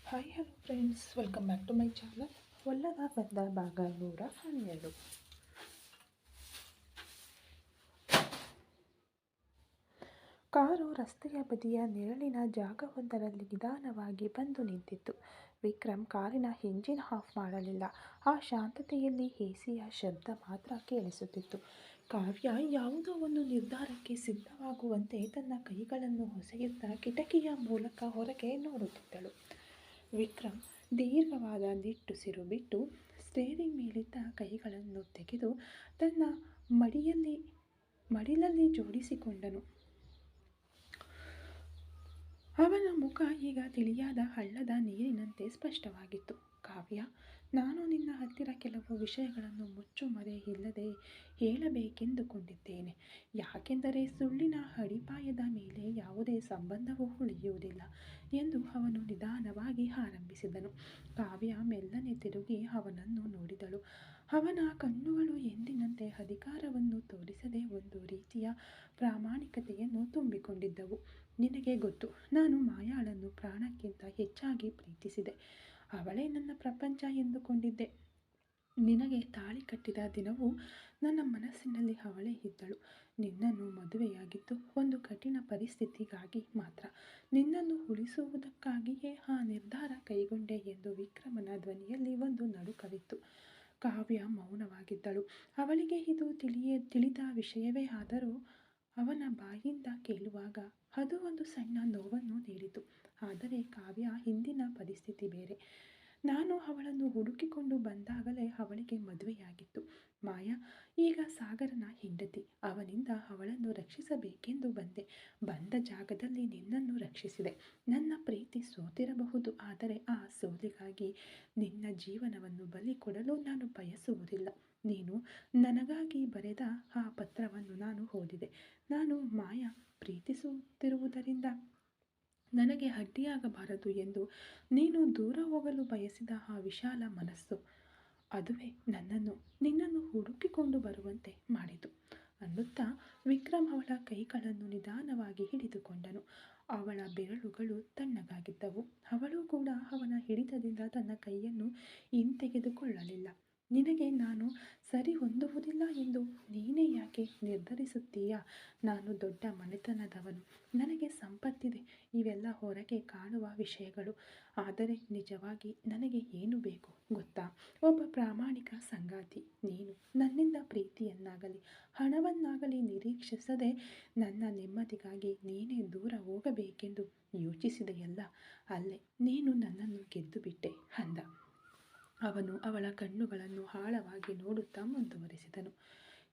Hi hello friends, welcome back to my channel. ಒಲ್ಲದ ಬಂದ ಭಾಗ 112. ಕಾರು ರಸ್ತೆಯ ಬದಿಯ ನೆರಳಿನ ಜಾಗವೊಂದರಲ್ಲಿ ನಿಧಾನವಾಗಿ ಬಂದು ನಿಂತಿತ್ತು. ವಿಕ್ರಮ್ ಕಾರಿನ ಎಂಜಿನ್ ಆಫ್ ಮಾಡಲಿಲ್ಲ. ಆ ಶಾಂತತೆಯಲ್ಲಿ ಎಸಿಯ ಶಬ್ದ ಮಾತ್ರ ಕೇಳಿಸುತ್ತಿತ್ತು. ಕಾವ್ಯ ಯಾವುದೋ ಒಂದು ನಿರ್ಧಾರಕ್ಕೆ ಸಿದ್ಧವಾಗುವಂತೆ ತನ್ನ ಕೈಗಳನ್ನು ಹೊಸೆಯುತ್ತಾ ಕಿಟಕಿಯ ಮೂಲಕ ಹೊರಗೆ ನೋಡುತ್ತಿದ್ದಳು. ವಿಕ್ರಮ್ ದೀರ್ಘವಾದ ನಿಟ್ಟುಸಿರು ಬಿಟ್ಟು ಸ್ಟೇರಿಂಗ್ ಮೇಲಿದ್ದ ಕೈಗಳನ್ನು ತೆಗೆದು ತನ್ನ ಮಡಿಲಲ್ಲಿ ಜೋಡಿಸಿಕೊಂಡನು. ಅವನ ಮುಖ ಈಗ ತಿಳಿಯಾದ ಹಳ್ಳದ ನೀರಿನಂತೆ ಸ್ಪಷ್ಟವಾಗಿತ್ತು. ಕಾವ್ಯ, ನಾನು ನಿನ್ನ ಹತ್ತಿರ ಕೆಲವು ವಿಷಯಗಳನ್ನು ಮುಚ್ಚುಮರೆ ಇಲ್ಲದೆ ಹೇಳಬೇಕೆಂದುಕೊಂಡಿದ್ದೇನೆ. ಯಾಕೆಂದರೆ ಸುಳ್ಳಿನ ಅಡಿಪಾಯದ ಮೇಲೆ ಯಾವುದೇ ಸಂಬಂಧವೂ ಉಳಿಯುವುದಿಲ್ಲ ಎಂದು ಅವನು ನಿಧಾನವಾಗಿ ಆರಂಭಿಸಿದನು. ಕಾವ್ಯ ಮೆಲ್ಲನೆ ತಿರುಗಿ ಅವನನ್ನು ನೋಡಿದಳು. ಅವನ ಕಣ್ಣುಗಳು ಎಂದಿನಂತೆ ಅಧಿಕಾರವನ್ನು ತೋರಿಸದೆ ಒಂದು ರೀತಿಯ ಪ್ರಾಮಾಣಿಕತೆಯನ್ನು ತುಂಬಿಕೊಂಡಿದ್ದವು. ನಿನಗೆ ಗೊತ್ತು, ನಾನು ಮಾಯಾಳನ್ನು ಪ್ರಾಣಕ್ಕಿಂತ ಹೆಚ್ಚಾಗಿ ಪ್ರೀತಿಸಿದೆ. ಅವಳೇ ನನ್ನ ಪ್ರಪಂಚ ಎಂದುಕೊಂಡಿದ್ದೆ. ನಿನಗೆ ತಾಳಿ ಕಟ್ಟಿದ ದಿನವೂ ನನ್ನ ಮನಸ್ಸಿನಲ್ಲಿ ಅವಳೇ ಇದ್ದಳು. ನಿನ್ನನ್ನು ಮದುವೆಯಾಗಿದ್ದು ಒಂದು ಕಠಿಣ ಪರಿಸ್ಥಿತಿಗಾಗಿ ಮಾತ್ರ. ನಿನ್ನನ್ನು ಉಳಿಸುವುದಕ್ಕಾಗಿಯೇ ಆ ನಿರ್ಧಾರ ಕೈಗೊಂಡೆ ಎಂದು ವಿಕ್ರಮನ ಧ್ವನಿಯಲ್ಲಿ ಒಂದು ನಡುಕವಿತ್ತು. ಕಾವ್ಯ ಮೌನವಾಗಿದ್ದಳು. ಅವಳಿಗೆ ಇದು ತಿಳಿದ ವಿಷಯವೇ ಆದರೂ ಅವನ ಬಾಯಿಂದ ಕೇಳುವಾಗ ಅದು ಒಂದು ಸಣ್ಣ ನೋವನ್ನು ನೀಡಿತು. ಆದರೆ ಕಾವ್ಯ, ಹಿಂದಿನ ಪರಿಸ್ಥಿತಿ ಬೇರೆ. ನಾನು ಅವಳನ್ನು ಹುಡುಕಿಕೊಂಡು ಬಂದಾಗಲೇ ಅವಳಿಗೆ ಮದುವೆಯಾಗಿತ್ತು. ಮಾಯಾ ಈಗ ಸಾಗರನ ಹೆಂಡತಿ. ಅವನಿಂದ ಅವಳನ್ನು ರಕ್ಷಿಸಬೇಕೆಂದು ಬಂದ ಜಾಗದಲ್ಲಿ ನಿನ್ನನ್ನು ರಕ್ಷಿಸಿದೆ. ನನ್ನ ಪ್ರೀತಿ ಸೋತಿರಬಹುದು, ಆದರೆ ಆ ಸೋಲಿಗಾಗಿ ನಿನ್ನ ಜೀವನವನ್ನು ಬಲಿ ಕೊಡಲು ನಾನು ಬಯಸುವುದಿಲ್ಲ. ನೀನು ನನಗಾಗಿ ಬರೆದ ಆ ಪತ್ರವನ್ನು ನಾನು ಓದಿದೆ. ನಾನು ಮಾಯಾ ಪ್ರೀತಿಸುತ್ತಿರುವುದರಿಂದ ನನಗೆ ಅಡ್ಡಿಯಾಗಬಾರದು ಎಂದು ನೀನು ದೂರ ಹೋಗಲು ಬಯಸಿದ ಆ ವಿಶಾಲ ಮನಸ್ಸು, ಅದುವೇ ನಿನ್ನನ್ನು ಹುಡುಕಿಕೊಂಡು ಬರುವಂತೆ ಮಾಡಿತು ಅನ್ನುತ್ತಾ ವಿಕ್ರಮ್ ಅವಳ ಕೈಗಳನ್ನು ನಿಧಾನವಾಗಿ ಹಿಡಿದುಕೊಂಡನು. ಅವಳ ಬೆರಳುಗಳು ತಣ್ಣಗಾಗಿದ್ದವು. ಅವಳು ಕೂಡ ಅವನ ಹಿಡಿತದಿಂದ ತನ್ನ ಕೈಯನ್ನು ಹಿಂತೆಗೆದುಕೊಳ್ಳಲಿಲ್ಲ. ನಿನಗೆ ನಾನು ಸರಿ ಹೊಂದುವುದಿಲ್ಲ ಎಂದು ನೀನೇ ಯಾಕೆ ನಿರ್ಧರಿಸುತ್ತೀಯಾ? ನಾನು ದೊಡ್ಡ ಮನೆತನದವನು, ನನಗೆ ಸಂಪತ್ತಿದೆ, ಇವೆಲ್ಲ ಹೊರಗೆ ಕಾಣುವ ವಿಷಯಗಳು. ಆದರೆ ನಿಜವಾಗಿ ನನಗೆ ಏನು ಬೇಕು ಗೊತ್ತಾ? ಒಬ್ಬ ಪ್ರಾಮಾಣಿಕ ಸಂಗಾತಿ. ನೀನು ನನ್ನಿಂದ ಪ್ರೀತಿಯನ್ನಾಗಲಿ ಹಣವನ್ನಾಗಲಿ ನಿರೀಕ್ಷಿಸದೆ ನನ್ನ ನೆಮ್ಮದಿಗಾಗಿ ನೀನೇ ದೂರ ಹೋಗಬೇಕೆಂದು ಯೋಚಿಸಿದೆಯಲ್ಲ, ಅಲ್ಲೇ ನೀನು ನನ್ನನ್ನು ಗೆದ್ದು ಬಿಟ್ಟೆ ಅಂದ. ಅವನು ಅವಳ ಕಣ್ಣುಗಳನ್ನು ಆಳವಾಗಿ ನೋಡುತ್ತಾ ಮುಂದುವರೆಸಿದನು.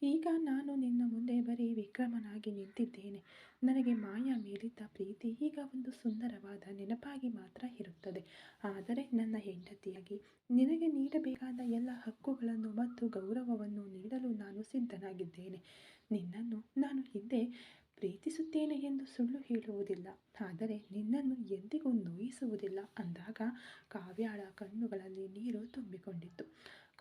ಈಗ ನಾನು ನಿನ್ನ ಮುಂದೆ ಬರೀ ವಿಕ್ರಮನಾಗಿ ನಿಂತಿದ್ದೇನೆ. ನನಗೆ ಮಾಯಾ ಮೇಲಿದ್ದ ಪ್ರೀತಿ ಈಗ ಒಂದು ಸುಂದರವಾದ ನೆನಪಾಗಿ ಮಾತ್ರ ಇರುತ್ತದೆ. ಆದರೆ ನನ್ನ ಹೆಂಡತಿಯಾಗಿ ನಿನಗೆ ನೀಡಬೇಕಾದ ಎಲ್ಲ ಹಕ್ಕುಗಳನ್ನು ಮತ್ತು ಗೌರವವನ್ನು ನೀಡಲು ನಾನು ಸಿದ್ಧನಾಗಿದ್ದೇನೆ. ನಿನ್ನನ್ನು ನಾನು ಹಿಂದೆ ಪ್ರೀತಿಸುತ್ತೇನೆ ಎಂದು ಸುಳ್ಳು ಹೇಳುವುದಿಲ್ಲ, ಆದರೆ ನಿನ್ನನ್ನು ಎಂದಿಗೂ ನೋಯಿಸುವುದಿಲ್ಲ ಅಂದಾಗ ಕಾವ್ಯಳ ಕಣ್ಣುಗಳಲ್ಲಿ ನೀರು ತುಂಬಿಕೊಂಡಿತ್ತು.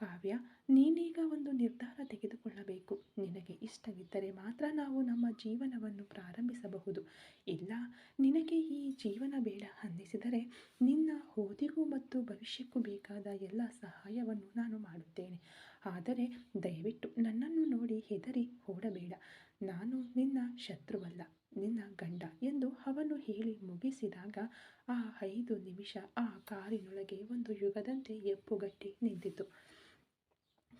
ಕಾವ್ಯ, ನೀನೀಗ ಒಂದು ನಿರ್ಧಾರ ತೆಗೆದುಕೊಳ್ಳಬೇಕು. ನಿನಗೆ ಇಷ್ಟವಿದ್ದರೆ ಮಾತ್ರ ನಾವು ನಮ್ಮ ಜೀವನವನ್ನು ಪ್ರಾರಂಭಿಸಬಹುದು. ಇಲ್ಲ, ನಿನಗೆ ಈ ಜೀವನ ಬೇಡ ಅನ್ನಿಸಿದರೆ ನಿನ್ನ ಓದಿಗೂ ಮತ್ತು ಭವಿಷ್ಯಕ್ಕೂ ಬೇಕಾದ ಎಲ್ಲ ಸಹಾಯವನ್ನು ನಾನು ಮಾಡುತ್ತೇನೆ. ಆದರೆ ದಯವಿಟ್ಟು ನನ್ನನ್ನು ನೋಡಿ ಹೆದರಿ ಓಡಬೇಡ. ನಾನು ನಿನ್ನ ಶತ್ರುವಲ್ಲ, ನಿನ್ನ ಗಂಡ ಎಂದು ಅವನು ಹೇಳಿ ಮುಗಿಸಿದಾಗ ಆ 5 ನಿಮಿಷ ಆ ಕಾರಿನೊಳಗೆ ಒಂದು ಯುಗದಂತೆ ಹೆಪ್ಪುಗಟ್ಟಿ ನಿಂತಿತು.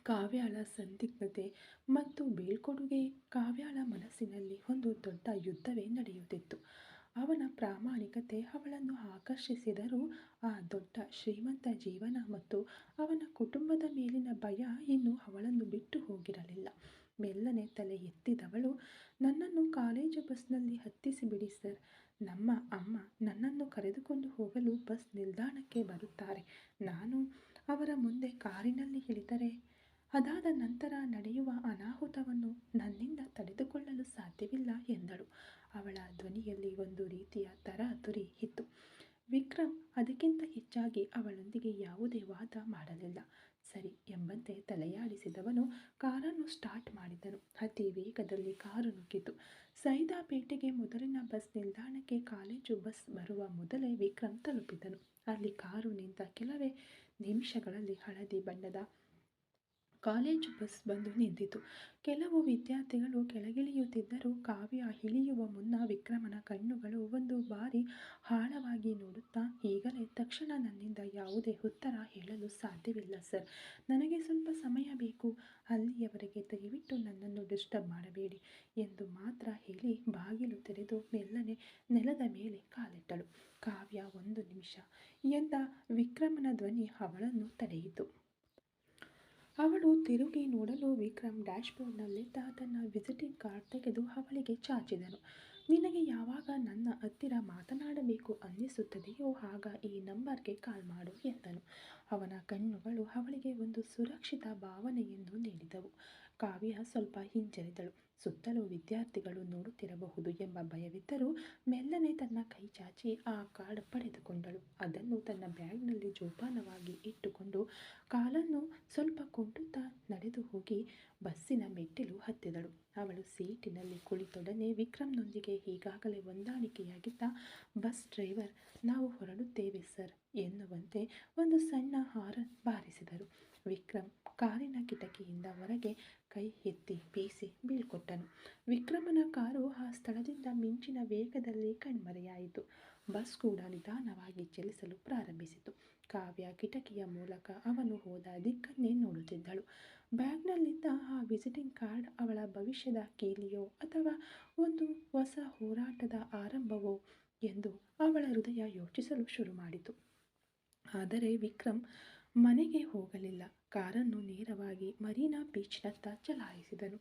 ಕಾವ್ಯಳ ಸಂದಿಗ್ಧತೆ ಮತ್ತು ಬೀಳ್ಕೊಡುಗೆ. ಕಾವ್ಯಳ ಮನಸ್ಸಿನಲ್ಲಿ ಒಂದು ದೊಡ್ಡ ಯುದ್ಧವೇ ನಡೆಯುತ್ತಿತ್ತು. ಅವನ ಪ್ರಾಮಾಣಿಕತೆ ಅವಳನ್ನು ಆಕರ್ಷಿಸಿದರೂ ಆ ದೊಡ್ಡ ಶ್ರೀಮಂತ ಜೀವನ ಮತ್ತು ಅವನ ಕುಟುಂಬದ ಮೇಲಿನ ಭಯ ಇನ್ನೂ ಅವಳನ್ನು ಬಿಟ್ಟು ಹೋಗಿರಲಿಲ್ಲ. ಮೆಲ್ಲನೆ ತಲೆ ಎತ್ತಿದವಳು, ನನ್ನನ್ನು ಕಾಲೇಜು ಬಸ್ನಲ್ಲಿ ಹತ್ತಿಸಿಬಿಡಿ ಸರ್. ನಮ್ಮ ಅಮ್ಮ ನನ್ನನ್ನು ಕರೆದುಕೊಂಡು ಹೋಗಲು ಬಸ್ ನಿಲ್ದಾಣಕ್ಕೆ ಬರುತ್ತಾರೆ. ನಾನು ಅವರ ಮುಂದೆ ಕಾರಿನಲ್ಲಿ ಇಳಿದರೆ ಅದಾದ ನಂತರ ನಡೆಯುವ ಅನಾಹುತವನ್ನು ನನ್ನಿಂದ ತಡೆದುಕೊಳ್ಳಲು ಸಾಧ್ಯವಿಲ್ಲ ಎಂದಳು. ಅವಳ ಧ್ವನಿಯಲ್ಲಿ ಒಂದು ರೀತಿಯ ತರಾತುರಿ ಇತ್ತು. ವಿಕ್ರಮ್ ಅದಕ್ಕಿಂತ ಹೆಚ್ಚಾಗಿ ಅವಳೊಂದಿಗೆ ಯಾವುದೇ ವಾದ ಮಾಡಲಿಲ್ಲ. ಸರಿ ಎಂಬಂತೆ ತಲೆಯಾಡಿಸಿದವನು ಕಾರನ್ನು ಸ್ಟಾರ್ಟ್ ಮಾಡಿದನು. ಅತಿ ವೇಗದಲ್ಲಿ ಕಾರು ನುಗ್ಗಿತು. ಸೈದಾಪೇಟೆಗೆ ಮೊದಲಿನ ಬಸ್ ನಿಲ್ದಾಣಕ್ಕೆ ಕಾಲೇಜು ಬಸ್ ಬರುವ ಮೊದಲೇ ವಿಕ್ರಮ್ ತಲುಪಿದನು. ಅಲ್ಲಿ ಕಾರು ನಿಂತ ಕೆಲವೇ ನಿಮಿಷಗಳಲ್ಲಿ ಹಳದಿ ಬಣ್ಣದ ಕಾಲೇಜು ಬಸ್ ಬಂದು ನಿಂತಿತು. ಕೆಲವು ವಿದ್ಯಾರ್ಥಿಗಳು ಕೆಳಗಿಳಿಯುತ್ತಿದ್ದರು. ಕಾವ್ಯ ಇಳಿಯುವ ಮುನ್ನ ವಿಕ್ರಮನ ಕಣ್ಣುಗಳು ಒಂದು ಬಾರಿ ಆಳವಾಗಿ ನೋಡುತ್ತಾ, ಈಗಲೇ ತಕ್ಷಣ ನನ್ನಿಂದ ಯಾವುದೇ ಉತ್ತರ ಹೇಳಲು ಸಾಧ್ಯವಿಲ್ಲ ಸರ್, ನನಗೆ ಸ್ವಲ್ಪ ಸಮಯ ಬೇಕು. ಅಲ್ಲಿಯವರೆಗೆ ದಯವಿಟ್ಟು ನನ್ನನ್ನು ಡಿಸ್ಟರ್ಬ್ ಮಾಡಬೇಡಿ ಎಂದು ಮಾತ್ರ ಹೇಳಿ ಬಾಗಿಲು ತೆರೆದು ಮೆಲ್ಲನೆ ನೆಲದ ಮೇಲೆ ಕಾಲಿಟ್ಟಳು. ಕಾವ್ಯ, 1 ನಿಮಿಷ ಎಂದ ವಿಕ್ರಮನ ಧ್ವನಿ ಅವಳನ್ನು ತಡೆಯಿತು. ಅವಳು ತಿರುಗಿ ನೋಡಲು ವಿಕ್ರಮ್ ಡ್ಯಾಶ್ಬೋರ್ಡ್ನಲ್ಲಿದ್ದ ತನ್ನ ವಿಸಿಟಿಂಗ್ ಕಾರ್ಡ್ ತೆಗೆದು ಅವಳಿಗೆ ಚಾಚಿದನು. ನಿನಗೆ ಯಾವಾಗ ನನ್ನ ಹತ್ತಿರ ಮಾತನಾಡಬೇಕು ಅನ್ನಿಸುತ್ತದೆಯೋ ಆಗ ಈ ನಂಬರ್ಗೆ ಕಾಲ್ ಮಾಡು ಎಂದನು. ಅವನ ಕಣ್ಣುಗಳು ಅವಳಿಗೆ ಒಂದು ಸುರಕ್ಷಿತ ಭಾವನೆಯನ್ನು ನೀಡಿದವು. ಕಾವ್ಯ ಸ್ವಲ್ಪ ಹಿಂಜರಿದಳು. ಸುತ್ತಲೂ ವಿದ್ಯಾರ್ಥಿಗಳು ನೋಡುತ್ತಿರಬಹುದು ಎಂಬ ಭಯವಿದ್ದರೂ ಮೆಲ್ಲನೆ ತನ್ನ ಕೈ ಚಾಚಿ ಆ ಕಾರ್ಡ್ ಪಡೆದುಕೊಂಡಳು. ಅದನ್ನು ತನ್ನ ಬ್ಯಾಗ್ನಲ್ಲಿ ಜೋಪಾನವಾಗಿ ಇಟ್ಟುಕೊಂಡು ಕಾಲನ್ನು ಸ್ವಲ್ಪ ಕೊಂಡುತ್ತಾ ನಡೆದು ಹೋಗಿ ಬಸ್ಸಿನ ಮೆಟ್ಟಿಲು ಹತ್ತಿದಳು. ಅವಳು ಸೀಟಿನಲ್ಲಿ ಕುಳಿತೊಡನೆ ವಿಕ್ರಮ್ನೊಂದಿಗೆ ಈಗಾಗಲೇ ಹೊಂದಾಣಿಕೆಯಾಗಿದ್ದ ಬಸ್ ಡ್ರೈವರ್, ನಾವು ಹೊರಡುತ್ತೇವೆ ಸರ್ ಎನ್ನುವಂತೆ ಒಂದು ಸಣ್ಣ ಹಾರನ್ ಬಾರಿಸಿದರು. ವಿಕ್ರಮ್ ಕಾರಿನ ಕಿಟಕಿಯಿಂದ ಹೊರಗೆ ಕೈ ಎತ್ತಿ ಬೀಸಿ ಬೀಳ್ಕೊಟ್ಟನು. ವಿಕ್ರಮನ ಕಾರು ಆ ಸ್ಥಳದಿಂದ ಮಿಂಚಿನ ವೇಗದಲ್ಲಿ ಕಣ್ಮರೆಯಾಯಿತು. ಬಸ್ ಕೂಡ ನಿಧಾನವಾಗಿ ಚಲಿಸಲು ಪ್ರಾರಂಭಿಸಿತು. ಕಾವ್ಯ ಕಿಟಕಿಯ ಮೂಲಕ ಅವನು ಹೋದ ದಿಕ್ಕನ್ನೇ ನೋಡುತ್ತಿದ್ದಳು. ಬ್ಯಾಗ್ನಲ್ಲಿದ್ದ ಆ ವಿಸಿಟಿಂಗ್ ಕಾರ್ಡ್ ಅವಳ ಭವಿಷ್ಯದ ಕೀಲಿಯೋ ಅಥವಾ ಒಂದು ಹೊಸ ಹೋರಾಟದ ಆರಂಭವೋ ಎಂದು ಅವಳ ಹೃದಯ ಯೋಚಿಸಲು ಶುರು ಮಾಡಿತು. ಆದರೆ ವಿಕ್ರಮ್ ಮನೆಗೆ ಹೋಗಲಿಲ್ಲ. ಕಾರನ್ನು ನೇರವಾಗಿ ಮರೀನಾ ಬೀಚ್ನತ್ತ ಚಲಾಯಿಸಿದನು.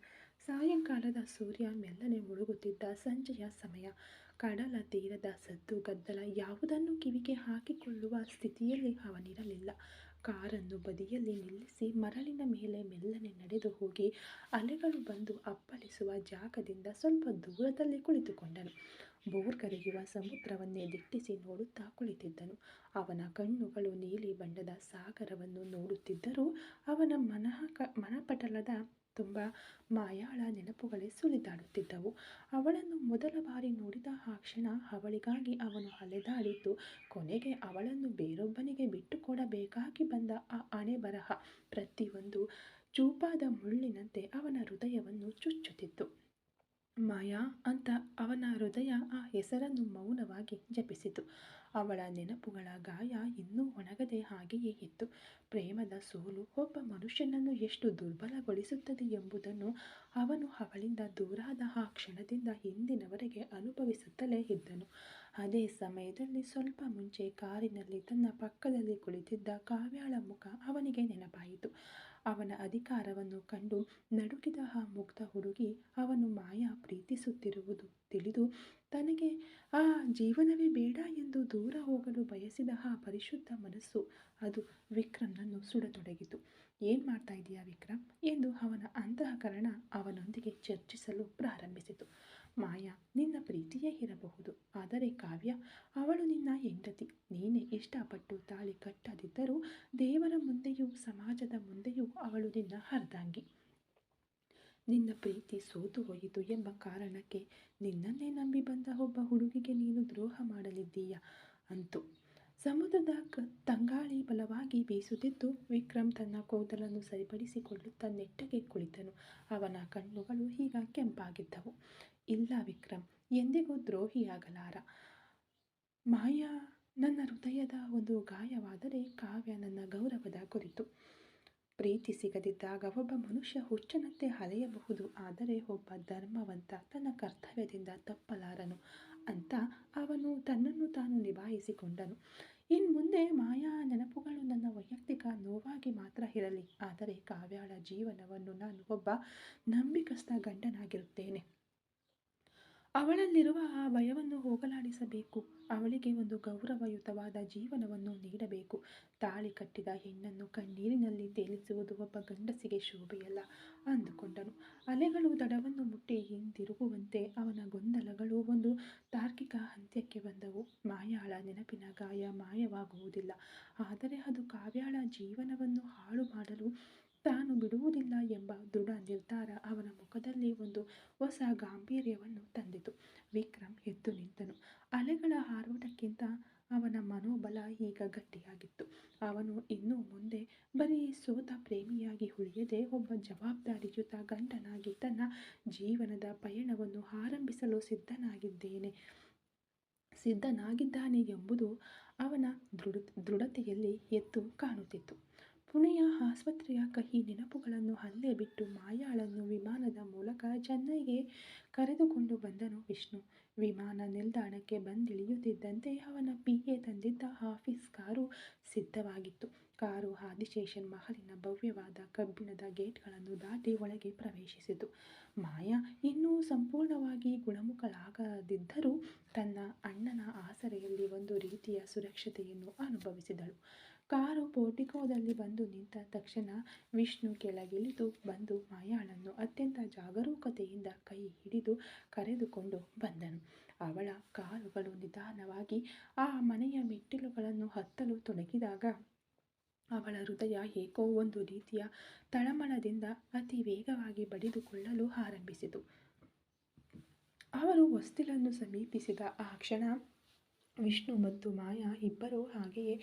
ಸಾಯಂಕಾಲದ ಸೂರ್ಯ ಮೆಲ್ಲನೆ ಮುಳುಗುತ್ತಿದ್ದ ಸಂಜೆಯ ಸಮಯ. ಕಡಲ ತೀರದ ಸದ್ದು ಗದ್ದಲ ಯಾವುದನ್ನು ಕಿವಿಗೆ ಹಾಕಿಕೊಳ್ಳುವ ಸ್ಥಿತಿಯಲ್ಲಿ ಅವನಿರಲಿಲ್ಲ. ಕಾರನ್ನು ಬದಿಯಲ್ಲಿ ನಿಲ್ಲಿಸಿ ಮರಳಿನ ಮೇಲೆ ಮೆಲ್ಲನೆ ನಡೆದು ಹೋಗಿ ಅಲೆಗಳು ಬಂದು ಅಪ್ಪಳಿಸುವ ಜಾಗದಿಂದ ಸ್ವಲ್ಪ ದೂರದಲ್ಲಿ ಕುಳಿತುಕೊಂಡನು. ಬೋರ್ಗರೆಯುವ ಸಮುದ್ರವನ್ನೇ ದಿಟ್ಟಿಸಿ ನೋಡುತ್ತಾ ಕುಳಿತಿದ್ದನು. ಅವನ ಕಣ್ಣುಗಳು ನೀಲಿ ಬಣ್ಣದ ಸಾಗರವನ್ನು ನೋಡುತ್ತಿದ್ದರೂ ಅವನ ಮನಪಟಲದ ತುಂಬ ಮಾಯಾಳ ನೆನಪುಗಳೇ ಸುಳಿದಾಡುತ್ತಿದ್ದವು. ಅವಳನ್ನು ಮೊದಲ ಬಾರಿ ನೋಡಿದ ಆ ಕ್ಷಣ ಅವಳಿಗಾಗಿ ಅವನು ಅಲೆದಾಡಿದ್ದು, ಕೊನೆಗೆ ಅವಳನ್ನು ಬೇರೊಬ್ಬನಿಗೆ ಬಿಟ್ಟುಕೊಡಬೇಕಾಗಿ ಬಂದ ಆ ಹಣೆಬರಹ ಪ್ರತಿಯೊಂದು ಚೂಪಾದ ಮುಳ್ಳಿನಂತೆ ಅವನ ಹೃದಯವನ್ನು ಚುಚ್ಚುತ್ತಿತ್ತು. ಮಾಯಾ ಅಂತ ಅವನ ಹೃದಯ ಆ ಹೆಸರನ್ನು ಮೌನವಾಗಿ ಜಪಿಸಿತು. ಅವಳ ನೆನಪುಗಳ ಗಾಯ ಇನ್ನೂ ಒಣಗದೆ ಹಾಗೆಯೇ ಇತ್ತು. ಪ್ರೇಮದ ಸೋಲು ಒಬ್ಬ ಮನುಷ್ಯನನ್ನು ಎಷ್ಟು ದುರ್ಬಲಗೊಳಿಸುತ್ತದೆ ಎಂಬುದನ್ನು ಅವನು ಅವಳಿಂದ ದೂರಾದ ಆ ಕ್ಷಣದಿಂದ ಇಂದಿನವರೆಗೆ ಅನುಭವಿಸುತ್ತಲೇ ಇದ್ದನು. ಅದೇ ಸಮಯದಲ್ಲಿ ಸ್ವಲ್ಪ ಮುಂಚೆ ಕಾರಿನಲ್ಲಿ ತನ್ನ ಪಕ್ಕದಲ್ಲಿ ಕುಳಿತಿದ್ದ ಕಾವ್ಯಾಳ ಮುಖ ಅವನಿಗೆ ನೆನಪಾಯಿತು. ಅವನ ಅಧಿಕಾರವನ್ನು ಕಂಡು ನಡುಗಿದ ಆ ಮುಗ್ಧ ಹುಡುಗಿ, ಅವನು ಮಾಯಾ ಪ್ರೀತಿಸುತ್ತಿರುವುದು ತಿಳಿದು ತನಗೆ ಆ ಜೀವನವೇ ಬೇಡ ಎಂದು ದೂರ ಹೋಗಲು ಬಯಸಿದ ಆ ಪರಿಶುದ್ಧ ಮನಸ್ಸು, ಅದು ವಿಕ್ರಮ್ನನ್ನು ಸುಡತೊಡಗಿತು. ಏನು ಮಾಡ್ತಾ ಇದೀಯಾ ವಿಕ್ರಮ್ ಎಂದು ಅವನ ಅಂತಃಕರಣ ಅವನೊಂದಿಗೆ ಚರ್ಚಿಸಲು ಪ್ರಾರಂಭಿಸಿತು. ಮಾಯಾ, ನಿನ್ನ ಪ್ರೀತಿಯೇ ಇರಬಹುದು, ಆದರೆ ಕಾವ್ಯ, ಅವಳು ನಿನ್ನ ಹೆಂಡತಿ. ನೀನೇ ಇಷ್ಟಪಟ್ಟು ತಾಳಿ ಕಟ್ಟದಿದ್ದರೂ ದೇವರ ಮುಂದೆಯೂ ಸಮಾಜದ ಮುಂದೆಯೂ ಅವಳು ನಿನ್ನ ಅರ್ಧಾಂಗಿ. ನಿನ್ನ ಪ್ರೀತಿ ಸೋತು ಹೋಯಿತು ಎಂಬ ಕಾರಣಕ್ಕೆ ನಿನ್ನನ್ನೇ ನಂಬಿ ಬಂದ ಒಬ್ಬ ಹುಡುಗಿಗೆ ನೀನು ದ್ರೋಹ ಮಾಡಲಿದ್ದೀಯಾ ಅಂತು. ಸಮುದ್ರದ ತಂಗಾಳಿ ಬಲವಾಗಿ ಬೀಸುತ್ತಿದ್ದು ವಿಕ್ರಮ್ ತನ್ನ ಕೂದಲನ್ನು ಸರಿಪಡಿಸಿಕೊಳ್ಳುತ್ತಾ ನೆಟ್ಟಗೆ ಕುಳಿತನು. ಅವನ ಕಣ್ಣುಗಳು ಈಗ ಕೆಂಪಾಗಿದ್ದವು. ಇಲ್ಲ ವಿಕ್ರಮ್, ಎಂದಿಗೂ ದ್ರೋಹಿಯಾಗಲಾರ. ಮಾಯಾ ನನ್ನ ಹೃದಯದ ಒಂದು ಗಾಯವಾದರೆ ಕಾವ್ಯ ನನ್ನ ಗೌರವದ ಕುರಿತು. ಪ್ರೀತಿ ಸಿಗದಿದ್ದಾಗ ಒಬ್ಬ ಮನುಷ್ಯ ಹುಚ್ಚನಂತೆ ಅಲೆಯಬಹುದು, ಆದರೆ ಒಬ್ಬ ಧರ್ಮವಂತ ತನ್ನ ಕರ್ತವ್ಯದಿಂದ ತಪ್ಪಲಾರನು ಅಂತ ಅವನು ತನ್ನನ್ನು ತಾನು ನಿಭಾಯಿಸಿಕೊಂಡನು. ಇನ್ಮುಂದೆ ಮಾಯಾ ನೆನಪುಗಳು ನನ್ನ ವೈಯಕ್ತಿಕ ನೋವಾಗಿ ಮಾತ್ರ ಇರಲಿ, ಆದರೆ ಕಾವ್ಯಾಳ ಜೀವನವನ್ನು ನಾನು ಒಬ್ಬ ನಂಬಿಕಸ್ಥ ಗಂಡನಾಗಿರುತ್ತೇನೆ. ಅವಳಲ್ಲಿರುವ ಆ ಭಯವನ್ನು ಹೋಗಲಾಡಿಸಬೇಕು. ಅವಳಿಗೆ ಒಂದು ಗೌರವಯುತವಾದ ಜೀವನವನ್ನು ನೀಡಬೇಕು. ತಾಳಿ ಕಟ್ಟಿದ ಹೆಣ್ಣನ್ನು ಕಣ್ಣೀರಿನಲ್ಲಿ ತೇಲಿಸುವುದು ಒಬ್ಬ ಗಂಡಸಿಗೆ ಶೋಭೆಯಲ್ಲ ಅಂದುಕೊಂಡನು. ಅಲೆಗಳು ದಡವನ್ನು ಮುಟ್ಟಿ ಹಿಂದಿರುಗುವಂತೆ ಅವನ ಗೊಂದಲಗಳು ಒಂದು ತಾರ್ಕಿಕ ಅಂತ್ಯಕ್ಕೆ ಬಂದವು. ಮಾಯಾಳ ನೆನಪಿನ ಗಾಯ ಮಾಯವಾಗುವುದಿಲ್ಲ, ಆದರೆ ಅದು ಕಾವ್ಯಾಳ ಜೀವನವನ್ನು ಹಾಳು ಮಾಡಲು ತಾನು ಬಿಡುವುದಿಲ್ಲ ಎಂಬ ದೃಢ ನಿರ್ಧಾರ ಅವನ ಮುಖದಲ್ಲಿ ಒಂದು ಹೊಸ ಗಾಂಭೀರ್ಯವನ್ನು ತಂದಿತು. ವಿಕ್ರಮ್ ಎದ್ದು ನಿಂತನು. ಅಲೆಗಳ ಆರ್ಭಟಕ್ಕಿಂತ ಅವನ ಮನೋಬಲ ಈಗ ಗಟ್ಟಿಯಾಗಿತ್ತು. ಅವನು ಇನ್ನು ಮುಂದೆ ಬರೀ ಸೋತ ಪ್ರೇಮಿಯಾಗಿ ಉಳಿಯದೆ ಒಬ್ಬ ಜವಾಬ್ದಾರಿಯುತ ಗಂಡನಾಗಿ ತನ್ನ ಜೀವನದ ಪಯಣವನ್ನು ಆರಂಭಿಸಲು ಸಿದ್ಧನಾಗಿದ್ದಾನೆ ಎಂಬುದು ಅವನ ದೃಢತೆಯಲ್ಲಿ ಎದ್ದು ಕಾಣುತ್ತಿತ್ತು. ಪುಣೆಯ ಆಸ್ಪತ್ರೆಯ ಕಹಿ ನೆನಪುಗಳನ್ನು ಅಲ್ಲೇ ಬಿಟ್ಟು ಮಾಯಾಳನ್ನು ವಿಮಾನದ ಮೂಲಕ ಚೆನ್ನೈಗೆ ಕರೆದುಕೊಂಡು ಬಂದನು ವಿಷ್ಣು. ವಿಮಾನ ನಿಲ್ದಾಣಕ್ಕೆ ಬಂದಿಳಿಯುತ್ತಿದ್ದಂತೆ ಅವನ PA ತಂದಿದ್ದ ಆಫೀಸ್ ಕಾರು ಸಿದ್ಧವಾಗಿತ್ತು. ಕಾರು ಆದಿಶೇಷನ್ ಮಹಲಿನ ಭವ್ಯವಾದ ಕಬ್ಬಿಣದ ಗೇಟ್ಗಳನ್ನು ದಾಟಿ ಒಳಗೆ ಪ್ರವೇಶಿಸಿತು. ಮಾಯಾ ಇನ್ನೂ ಸಂಪೂರ್ಣವಾಗಿ ಗುಣಮುಖಳಾಗದಿದ್ದರೂ ತನ್ನ ಅಣ್ಣನ ಆಸರೆಯಲ್ಲಿ ಒಂದು ರೀತಿಯ ಸುರಕ್ಷತೆಯನ್ನು ಅನುಭವಿಸಿದಳು. ಕಾರು ಪೋರ್ಟಿಕೋದಲ್ಲಿ ಬಂದು ನಿಂತ ತಕ್ಷಣ ವಿಷ್ಣು ಕೆಳಗಿಳಿದು ಬಂದು ಮಾಯಾಳನ್ನು ಅತ್ಯಂತ ಜಾಗರೂಕತೆಯಿಂದ ಕೈ ಹಿಡಿದು ಕರೆದುಕೊಂಡು ಬಂದನು. ಅವಳ ಕಾಲುಗಳು ನಿಧಾನವಾಗಿ ಆ ಮನೆಯ ಮೆಟ್ಟಿಲುಗಳನ್ನು ಹತ್ತಲು ತೊಡಗಿದಾಗ ಅವಳ ಹೃದಯ ಏಕೋ ಒಂದು ರೀತಿಯ ತಳಮಳದಿಂದ ಅತಿ ವೇಗವಾಗಿ ಬಡಿದುಕೊಳ್ಳಲು ಆರಂಭಿಸಿತು. ಅವರು ಹೊಸ್ತಿಲನ್ನು ಸಮೀಪಿಸಿದ ಆ ಕ್ಷಣ ವಿಷ್ಣು ಮತ್ತು ಮಾಯಾ ಇಬ್ಬರೂ ಹಾಗೆಯೇ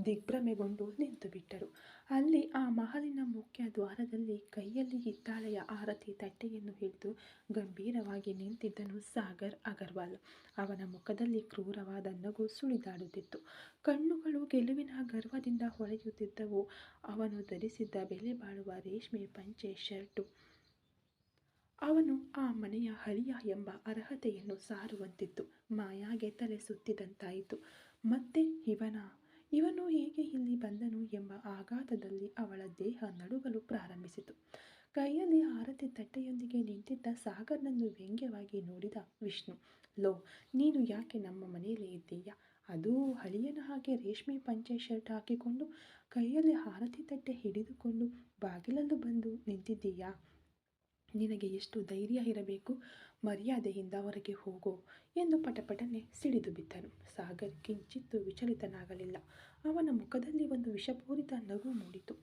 ದಿಗ್ಭ್ರಮೆಗೊಂಡು ನಿಂತುಬಿಟ್ಟರು. ಅಲ್ಲಿ ಆ ಮಹಲಿನ ಮುಖ್ಯ ದ್ವಾರದಲ್ಲಿ ಕೈಯಲ್ಲಿ ಹಿತ್ತಾಳೆಯ ಆರತಿ ತಟ್ಟೆಯನ್ನು ಹಿಡಿದು ಗಂಭೀರವಾಗಿ ನಿಂತಿದ್ದನು ಸಾಗರ್ ಅಗರ್ವಾಲ್. ಅವನ ಮುಖದಲ್ಲಿ ಕ್ರೂರವಾದ ನಗು ಸುಳಿದಾಡುತ್ತಿತ್ತು. ಕಣ್ಣುಗಳು ಗೆಲುವಿನ ಗರ್ವದಿಂದ ಹೊಳೆಯುತ್ತಿದ್ದವು. ಅವನು ಧರಿಸಿದ್ದ ಬೆಲೆ ಬಾಳುವ ರೇಷ್ಮೆ ಪಂಚೆ ಶರ್ಟು ಅವನು ಆ ಮನೆಯ ಅಳಿಯ ಎಂಬ ಅರ್ಹತೆಯನ್ನು ಸಾರುವಂತಿತ್ತು. ಮಾಯಾಗೆ ತಲೆ ಸುತ್ತಿದಂತಾಯಿತು. ಮತ್ತೆ ಇವನು ಹೇಗೆ ಇಲ್ಲಿ ಬಂದನು ಎಂಬ ಆಘಾತದಲ್ಲಿ ಅವಳ ದೇಹ ನಡುಗಲು ಪ್ರಾರಂಭಿಸಿತು. ಕೈಯಲ್ಲಿ ಆರತಿ ತಟ್ಟೆಯೊಂದಿಗೆ ನಿಂತಿದ್ದ ಸಾಗರ್ನನ್ನು ವ್ಯಂಗ್ಯವಾಗಿ ನೋಡಿದ ವಿಷ್ಣು, ಲೋ, ನೀನು ಯಾಕೆ ನಮ್ಮ ಮನೆಯಲ್ಲೇ ಇದ್ದೀಯಾ? ಅದೂ ಅಳಿಯನ ಹಾಗೆ ರೇಷ್ಮೆ ಪಂಚೆ ಶರ್ಟ್ ಹಾಕಿಕೊಂಡು ಕೈಯಲ್ಲಿ ಆರತಿ ತಟ್ಟೆ ಹಿಡಿದುಕೊಂಡು ಬಾಗಿಲಲ್ಲೂ ಬಂದು ನಿಂತಿದ್ದೀಯಾ? ನಿನಗೆ ಎಷ್ಟು ಧೈರ್ಯ ಇರಬೇಕು? ಮರ್ಯಾದೆಯಿಂದ ಹೊರಗೆ ಹೋಗೋ ಎಂದು ಪಟಪಟನೆ ಸಿಡಿದು ಬಿದ್ದನು. ಸಾಗರ್ ಕಿಂಚಿತ್ತೂ ವಿಚಲಿತನಾಗಲಿಲ್ಲ. ಅವನ ಮುಖದಲ್ಲಿ ಒಂದು ವಿಷಪೂರಿತ ನಗು ಮೂಡಿತು.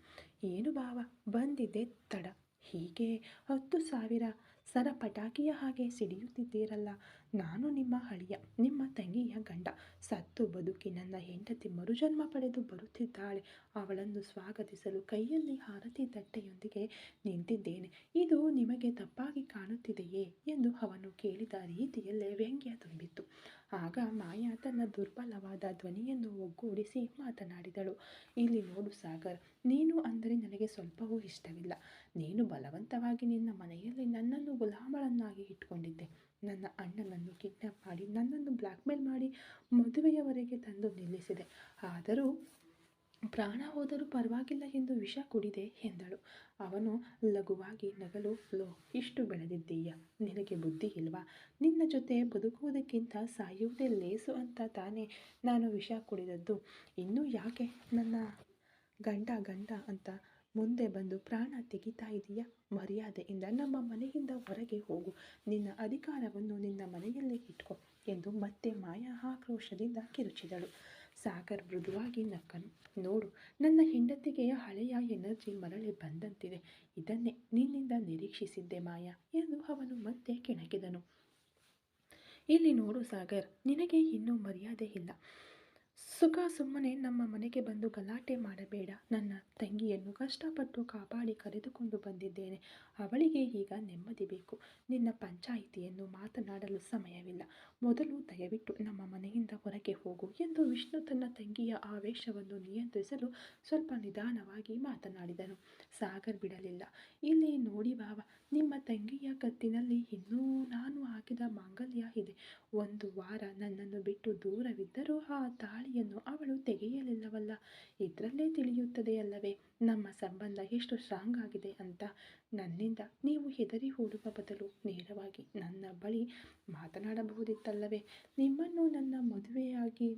ಏನು ಭಾವ, ಬಂದಿದ್ದೆ ತಡ. ಹೀಗೆ 10,000 ಸರ ಪಟಾಕಿಯ ಹಾಗೆ ಸಿಡಿಯುತ್ತಿದ್ದೀರಲ್ಲ. ನಾನು ನಿಮ್ಮ ಅಳಿಯ, ನಿಮ್ಮ ತಂಗಿಯ ಗಂಡ. ಸತ್ತು ಬದುಕಿ ನನ್ನ ಹೆಂಡತಿ ಮರುಜನ್ಮ ಪಡೆದು ಬರುತ್ತಿದ್ದಾಳೆ. ಅವಳನ್ನು ಸ್ವಾಗತಿಸಲು ಕೈಯಲ್ಲಿ ಆರತಿ ತಟ್ಟೆಯೊಂದಿಗೆ ನಿಂತಿದ್ದೇನೆ. ಇದು ನಿಮಗೆ ತಪ್ಪಾಗಿ ಕಾಣುತ್ತಿದೆಯೇ ಎಂದು ಅವನು ಕೇಳಿದ ರೀತಿಯಲ್ಲೇ ವ್ಯಂಗ್ಯ ತುಂಬಿತ್ತು. ಆಗ ಮಾಯಾ ತನ್ನ ದುರ್ಬಲವಾದ ಧ್ವನಿಯನ್ನು ಒಗ್ಗೂಡಿಸಿ ಮಾತನಾಡಿದಳು. ಇಲ್ಲಿ ನೋಡು ಸಾಗರ್, ನೀನು ಅಂದರೆ ನನಗೆ ಸ್ವಲ್ಪವೂ ಇಷ್ಟವಿಲ್ಲ. ನೀನು ಬಲವಂತವಾಗಿ ನಿನ್ನ ಮನೆಯಲ್ಲಿ ನನ್ನನ್ನು ಗುಲಾಮಳನ್ನಾಗಿ ಇಟ್ಕೊಂಡಿದ್ದೆ. ನನ್ನ ಅಣ್ಣನನ್ನು ಕಿಡ್ನಾಪ್ ಮಾಡಿ ನನ್ನನ್ನು ಬ್ಲ್ಯಾಕ್ಮೇಲ್ ಮಾಡಿ ಮದುವೆಯವರೆಗೆ ತಂದು ನಿಲ್ಲಿಸಿದೆ. ಆದರೂ ಪ್ರಾಣ ಹೋದರೂ ಪರವಾಗಿಲ್ಲ ಎಂದು ವಿಷ ಕುಡಿದೆ ಎಂದಳು. ಅವನು ಲಘುವಾಗಿ ನಗಲು, ಲೋ, ಇಷ್ಟು ಬೆಳೆದಿದ್ದೀಯ, ನಿನಗೆ ಬುದ್ಧಿ ಇಲ್ವಾ? ನಿನ್ನ ಜೊತೆ ಬದುಕುವುದಕ್ಕಿಂತ ಸಾಯುವುದೇ ಲೇಸು ಅಂತ ತಾನೇ ನಾನು ವಿಷ ಕುಡಿದದ್ದು. ಇನ್ನೂ ಯಾಕೆ ನನ್ನ ಗಂಡ ಅಂತ ಮುಂದೆ ಬಂದು ಪ್ರಾಣ ತೆಗಿತಾ ಇದೆಯಾ? ಮರ್ಯಾದೆಯಿಂದ ನಮ್ಮ ಮನೆಯಿಂದ ಹೊರಗೆ ಹೋಗು. ನಿನ್ನ ಅಧಿಕಾರವನ್ನು ನಿನ್ನ ಮನೆಯಲ್ಲೇ ಇಟ್ಕೊ ಎಂದು ಮತ್ತೆ ಮಾಯಾ ಆಕ್ರೋಶದಿಂದ ಕಿರುಚಿದಳು. ಸಾಗರ್ ಮೃದುವಾಗಿ ನಕ್ಕನು. ನೋಡು, ನನ್ನ ಹೆಂಡತಿಗೆ ಹಳೆಯ ಎನರ್ಜಿ ಮರಳಿ ಬಂದಂತಿದೆ. ಇದನ್ನೇ ನಿನ್ನಿಂದ ನಿರೀಕ್ಷಿಸಿದ್ದೆ ಮಾಯಾ ಎಂದು ಅವನು ಮತ್ತೆ ಕೆಣಕಿದನು. ಇಲ್ಲಿ ನೋಡು ಸಾಗರ್, ನಿನಗೆ ಇನ್ನೂ ಮರ್ಯಾದೆ ಇಲ್ಲ. ಸುಮ್ಮನೆ ನಮ್ಮ ಮನೆಗೆ ಬಂದು ಗಲಾಟೆ ಮಾಡಬೇಡ. ನನ್ನ ತಂಗಿಯನ್ನು ಕಷ್ಟಪಟ್ಟು ಕಾಪಾಡಿ ಕರೆದುಕೊಂಡು ಬಂದಿದ್ದೇನೆ. ಅವಳಿಗೆ ಈಗ ನೆಮ್ಮದಿ ಬೇಕು. ನಿನ್ನ ಪಂಚಾಯಿತಿಯನ್ನು ಮಾತನಾಡಲು ಸಮಯವಿಲ್ಲ. ಮೊದಲು ದಯವಿಟ್ಟು ನಮ್ಮ ಮನೆಯಿಂದ ಹೊರಗೆ ಹೋಗು ಎಂದು ವಿಷ್ಣು ತನ್ನ ತಂಗಿಯ ಆವೇಶವನ್ನು ನಿಯಂತ್ರಿಸಲು ಸ್ವಲ್ಪ ನಿಧಾನವಾಗಿ ಮಾತನಾಡಿದನು. ಸಾಗರ್ ಬಿಡಲಿಲ್ಲ. ಇಲ್ಲಿ ನೋಡಿ ಭಾವ, ನಿಮ್ಮ ತಂಗಿಯ ಕತ್ತಿನಲ್ಲಿ ಇನ್ನೂ ನಾನು ಹಾಕಿದ ಮಾಂಗಲ್ಯ ಇದೆ. 1 ವಾರ ನನ್ನನ್ನು ಬಿಟ್ಟು ದೂರವಿದ್ದರೂ ಆ ತಾಳಿಯನ್ನು ಅವಳು ತೆಗೆಯಲಿಲ್ಲವಲ್ಲ. ಇದರಲ್ಲೇ ತಿಳಿಯುತ್ತದೆಯಲ್ಲವೇ ನಮ್ಮ ಸಂಬಂಧ ಎಷ್ಟು ಸ್ಟ್ರಾಂಗ್ ಆಗಿದೆ ಅಂತ. ನನ್ನಿಂದ ನೀವು ಹೆದರಿ ಓಡುವ ಬದಲು ನೇರವಾಗಿ ನನ್ನ ಬಳಿ ಮಾತನಾಡಬಹುದಿತ್ತಲ್ಲವೇ? ನಿಮ್ಮನ್ನು ನನ್ನ ಮದುವೆಗಾಗಿ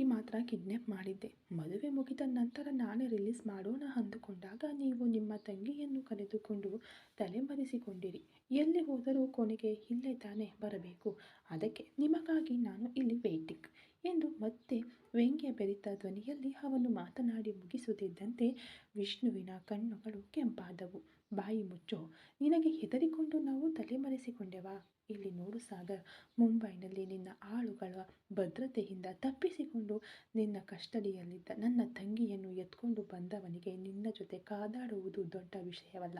ಮಾತ್ರ ಕಿಡ್ನ್ಯಾಪ್ ಮಾಡಿದ್ದೆ. ಮದುವೆ ಮುಗಿದ ನಂತರ ನಾನೇ ರಿಲೀಸ್ ಮಾಡೋಣ ಅಂದುಕೊಂಡಾಗ ನೀವು ನಿಮ್ಮ ತಂಗಿಯನ್ನು ಕರೆದುಕೊಂಡು ತಲೆಮರೆಸಿಕೊಂಡಿರಿ. ಎಲ್ಲಿ ಹೋದರೂ ಕೊನೆಗೆ ಇಲ್ಲೇ ತಾನೇ ಬರಬೇಕು. ಅದಕ್ಕೆ ನಿಮಗಾಗಿ ನಾನು ಇಲ್ಲಿ ವೇಟಿಂಗ್ ಎಂದು ಮತ್ತೆ ವ್ಯಂಗ್ಯಭರಿತ ಧ್ವನಿಯಲ್ಲಿ ಅವನು ಮಾತನಾಡಿ ಮುಗಿಸುತ್ತಿದ್ದಂತೆ ವಿಷ್ಣುವಿನ ಕಣ್ಣುಗಳು ಕೆಂಪಾದವು. ಬಾಯಿ ಮುಚ್ಚೋ, ನಿನಗೆ ಹೆದರಿಕೊಂಡು ನಾವು ತಲೆಮರೆಸಿಕೊಂಡೆವಾ? ಇಲ್ಲಿ ನೋಡು ಸಾಗರ್, ಮುಂಬೈನಲ್ಲಿ ನಿನ್ನ ಆಳುಗಳ ಭದ್ರತೆಯಿಂದ ತಪ್ಪಿಸಿಕೊಂಡು ನಿನ್ನ ಕಸ್ಟಡಿಯಲ್ಲಿದ್ದ ನನ್ನ ತಂಗಿಯನ್ನು ಎತ್ಕೊಂಡು ಬಂದವನಿಗೆ ನಿನ್ನ ಜೊತೆ ಕಾದಾಡುವುದು ದೊಡ್ಡ ವಿಷಯವಲ್ಲ.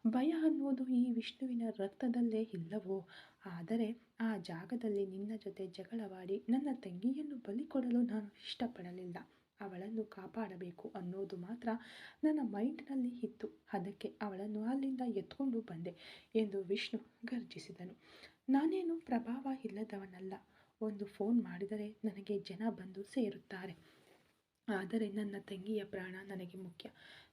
ಭಯ ಅನ್ನೋದು ಈ ವಿಷ್ಣುವಿನ ರಕ್ತದಲ್ಲೇ ಇಲ್ಲವೋ? ಆದರೆ ಆ ಜಾಗದಲ್ಲಿ ನಿನ್ನ ಜೊತೆ ಜಗಳವಾಡಿ ನನ್ನ ತಂಗಿಯನ್ನು ಬಲಿ ಕೊಡಲು ನಾನು ಇಷ್ಟಪಡಲಿಲ್ಲ. ಅವಳನ್ನು ಕಾಪಾಡಬೇಕು ಅನ್ನೋದು ಮಾತ್ರ ನನ್ನ ಮೈಂಡ್ನಲ್ಲಿ ಇತ್ತು. ಅದಕ್ಕೆ ಅವಳನ್ನು ಅಲ್ಲಿಂದ ಎತ್ಕೊಂಡು ಬಂದೆ ಎಂದು ವಿಷ್ಣು ಗರ್ಜಿಸಿದನು. ನಾನೇನು ಪ್ರಭಾವ ಇಲ್ಲದವನಲ್ಲ. ಒಂದು ಫೋನ್ ಮಾಡಿದರೆ ನನಗೆ ಜನ ಬಂದು ಸೇರುತ್ತಾರೆ. ಆದರೆ ನನ್ನ ತಂಗಿಯ ಪ್ರಾಣ ನನಗೆ ಮುಖ್ಯ.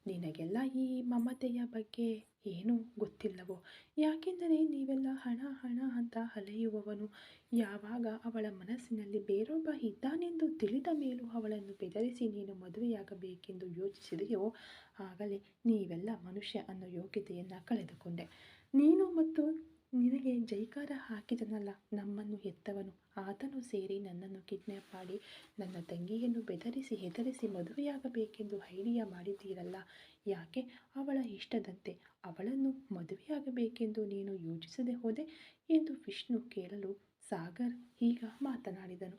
ನಿನಗೆಲ್ಲ ಈ ಮಮತೆಯ ಬಗ್ಗೆ ಏನೂ ಗೊತ್ತಿಲ್ಲವೋ? ಯಾಕೆಂದರೆ ನೀವೆಲ್ಲ ಹಣ ಹಣ ಅಂತ ಅಲೆಯುವವನು. ಯಾವಾಗ ಅವಳ ಮನಸ್ಸಿನಲ್ಲಿ ಬೇರೊಬ್ಬ ಇದ್ದಾನೆಂದು ತಿಳಿದ ಮೇಲೂ ಅವಳನ್ನು ಬೆದರಿಸಿ ನೀನು ಮದುವೆಯಾಗಬೇಕೆಂದು ಯೋಚಿಸಿದೆಯೋ ಆಗಲೇ ನೀವೆಲ್ಲ ಮನುಷ್ಯ ಅನ್ನೋ ಯೋಗ್ಯತೆಯನ್ನು ಕಳೆದುಕೊಂಡೆ. ನೀನು ಮತ್ತು ನಿನಗೆ ಜೈಕಾರ ಹಾಕಿದನಲ್ಲ ನಮ್ಮನ್ನು ಹೆತ್ತವನು, ಆತನು ಸೇರಿ ನನ್ನನ್ನು ಕಿಡ್ನ್ಯಾಪ್ ಮಾಡಿ ನನ್ನ ತಂಗಿಯನ್ನು ಬೆದರಿಸಿ ಹೆದರಿಸಿ ಮದುವೆಯಾಗಬೇಕೆಂದು ಐಡಿಯಾ ಮಾಡಿದ್ದೀರಲ್ಲ. ಯಾಕೆ ಅವಳ ಇಷ್ಟದಂತೆ ಅವಳನ್ನು ಮದುವೆಯಾಗಬೇಕೆಂದು ನೀನು ಯೋಚಿಸದೆ ಹೋದೆ ಎಂದು ವಿಷ್ಣು ಕೇಳಲು ಸಾಗರ್ ಈಗ ಮಾತನಾಡಿದನು.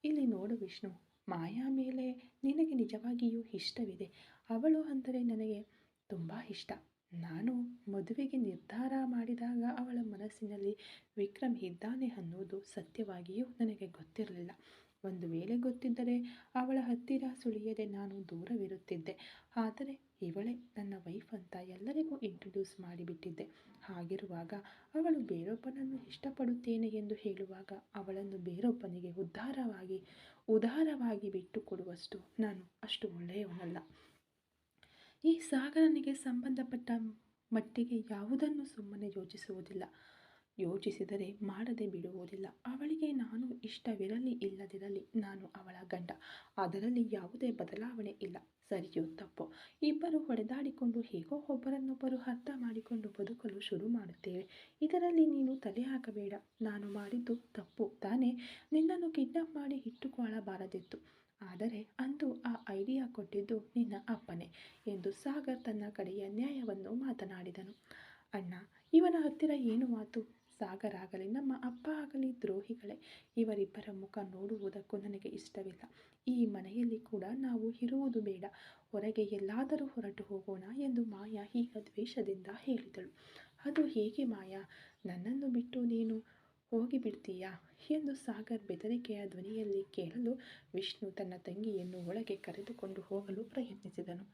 ಇಲ್ಲಿ ನೋಡು ವಿಷ್ಣು, ಮಾಯಾ ಮೇಲೆ ನಿನಗೆ ನಿಜವಾಗಿಯೂ ಇಷ್ಟವಿದೆ. ಅವಳು ಅಂದರೆ ನನಗೆ ತುಂಬ ಇಷ್ಟ. ನಾನು ಮದುವೆಗೆ ನಿರ್ಧಾರ ಮಾಡಿದಾಗ ಅವಳ ಮನಸ್ಸಿನಲ್ಲಿ ವಿಕ್ರಮ್ ಇದ್ದಾನೆ ಅನ್ನೋದು ಸತ್ಯವಾಗಿಯೂ ನನಗೆ ಗೊತ್ತಿರಲಿಲ್ಲ. ಒಂದು ವೇಳೆ ಗೊತ್ತಿದ್ದರೆ ಅವಳ ಹತ್ತಿರ ಸುಳಿಯದೆ ನಾನು ದೂರವಿರುತ್ತಿದ್ದೆ. ಆದರೆ ಇವಳೇ ನನ್ನ ವೈಫ್ ಅಂತ ಎಲ್ಲರಿಗೂ ಇಂಟ್ರೊಡ್ಯೂಸ್ ಮಾಡಿಬಿಟ್ಟಿದ್ದೆ. ಹಾಗಿರುವಾಗ ಅವಳು ಬೇರೊಬ್ಬನನ್ನು ಇಷ್ಟಪಡುತ್ತೇನೆ ಎಂದು ಹೇಳುವಾಗ ಅವಳನ್ನು ಬೇರೊಬ್ಬನಿಗೆ ಉದಾರವಾಗಿ ಬಿಟ್ಟುಕೊಡುವಷ್ಟು ನಾನು ಅಷ್ಟು ಒಳ್ಳೆಯವನಲ್ಲ. ಈ ಸಾಗರನಿಗೆ ಸಂಬಂಧಪಟ್ಟ ಮಟ್ಟಿಗೆ ಯಾವುದನ್ನು ಸುಮ್ಮನೆ ಯೋಚಿಸುವುದಿಲ್ಲ. ಯೋಚಿಸಿದರೆ ಮಾಡದೆ ಬಿಡುವುದಿಲ್ಲ. ಅವಳಿಗೆ ನಾನು ಇಷ್ಟವಿರಲಿ ಇಲ್ಲದಿರಲಿ ನಾನು ಅವಳ ಗಂಡ. ಅದರಲ್ಲಿ ಯಾವುದೇ ಬದಲಾವಣೆ ಇಲ್ಲ. ಸರಿಯೋ ತಪ್ಪೋ ಇಬ್ಬರು ಹೊಡೆದಾಡಿಕೊಂಡು ಹೇಗೋ ಒಬ್ಬರನ್ನೊಬ್ಬರು ಅರ್ಥ ಮಾಡಿಕೊಂಡು ಬದುಕಲು ಶುರು ಮಾಡುತ್ತೇವೆ. ಇದರಲ್ಲಿ ನೀನು ತಲೆ ಹಾಕಬೇಡ. ನಾನು ಮಾಡಿದ್ದು ತಪ್ಪು ತಾನೇ? ನಿನ್ನನ್ನು ಕಿಡ್ನಾಪ್ ಮಾಡಿ ಇಟ್ಟುಕೊಳ್ಳಬಾರದಿತ್ತು. ಆದರೆ ಅಂದು ಆ ಐಡಿಯಾ ಕೊಟ್ಟಿದ್ದು ನಿನ್ನ ಅಪ್ಪನೇ ಎಂದು ಸಾಗರ್ ತನ್ನ ಕಡೆಯ ನ್ಯಾಯವನ್ನು ಮಾತನಾಡಿದನು. ಅಣ್ಣ, ಇವನ ಹತ್ತಿರ ಏನು ಮಾತು? ಸಾಗರ್ ಆಗಲಿ ನಮ್ಮ ಅಪ್ಪ ಆಗಲಿ ದ್ರೋಹಿಗಳೇ. ಇವರಿಬ್ಬರ ಮುಖ ನೋಡುವುದಕ್ಕೂ ನನಗೆ ಇಷ್ಟವಿಲ್ಲ. ಈ ಮನೆಯಲ್ಲಿ ಕೂಡ ನಾವು ಇರುವುದು ಬೇಡ. ಹೊರಗೆ ಎಲ್ಲಾದರೂ ಹೊರಟು ಹೋಗೋಣ ಎಂದು ಮಾಯಾ ಈಗ ದ್ವೇಷದಿಂದ ಹೇಳಿದಳು. ಅದು ಹೇಗೆ ಮಾಯಾ? ನನ್ನನ್ನು ಬಿಟ್ಟು ನೀನು ಹೋಗಿಬಿಡ್ತೀಯಾ ಎಂದು ಸಾಗರ್ ಬೆದರಿಕೆಯ ಧ್ವನಿಯಲ್ಲಿ ಕೇಳಲು ವಿಷ್ಣು ತನ್ನ ತಂಗಿಯನ್ನು ಒಳಗೆ ಕರೆದುಕೊಂಡು ಹೋಗಲು ಪ್ರಯತ್ನಿಸಿದನು.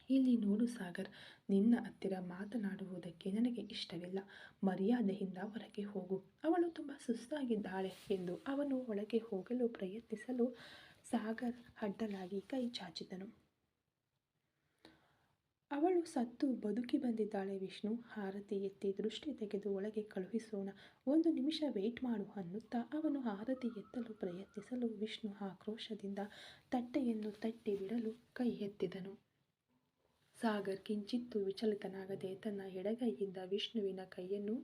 ಇಲ್ಲಿ ನೋಡು ಸಾಗರ್, ನಿನ್ನ ಹತ್ತಿರ ಮಾತನಾಡುವುದಕ್ಕೆ ನನಗೆ ಇಷ್ಟವಿಲ್ಲ. ಮರ್ಯಾದೆಯಿಂದ ಹೊರಗೆ ಹೋಗು. ಅವಳು ತುಂಬ ಸುಸ್ತಾಗಿದ್ದಾಳೆ ಎಂದು ಅವನು ಒಳಗೆ ಹೋಗಲು ಪ್ರಯತ್ನಿಸಲು ಸಾಗರ್ ಅಡ್ಡಲಾಗಿ ಕೈ ಚಾಚಿದನು. ಅವಳು ಸತ್ತು ಬದುಕಿ ಬಂದಿದ್ದಾಳೆ ವಿಷ್ಣು. ಆರತಿ ಎತ್ತಿ ದೃಷ್ಟಿ ತೆಗೆದು ಒಳಗೆ ಕಳುಹಿಸೋಣ. 1 ನಿಮಿಷ ವೇಟ್ ಮಾಡು ಅನ್ನುತ್ತಾ ಅವನು ಆರತಿ ಎತ್ತಲು ಪ್ರಯತ್ನಿಸಲು ವಿಷ್ಣು ಆಕ್ರೋಶದಿಂದ ತಟ್ಟೆಯನ್ನು ತಟ್ಟಿ ಬಿಡಲು ಕೈ ಎತ್ತಿದನು. ಸಾಗರ್ ಕಿಂಚಿತ್ತೂ ವಿಚಲಿತನಾಗದೆ ತನ್ನ ಎಡಗೈಯಿಂದ ವಿಷ್ಣುವಿನ ಕೈಯನ್ನು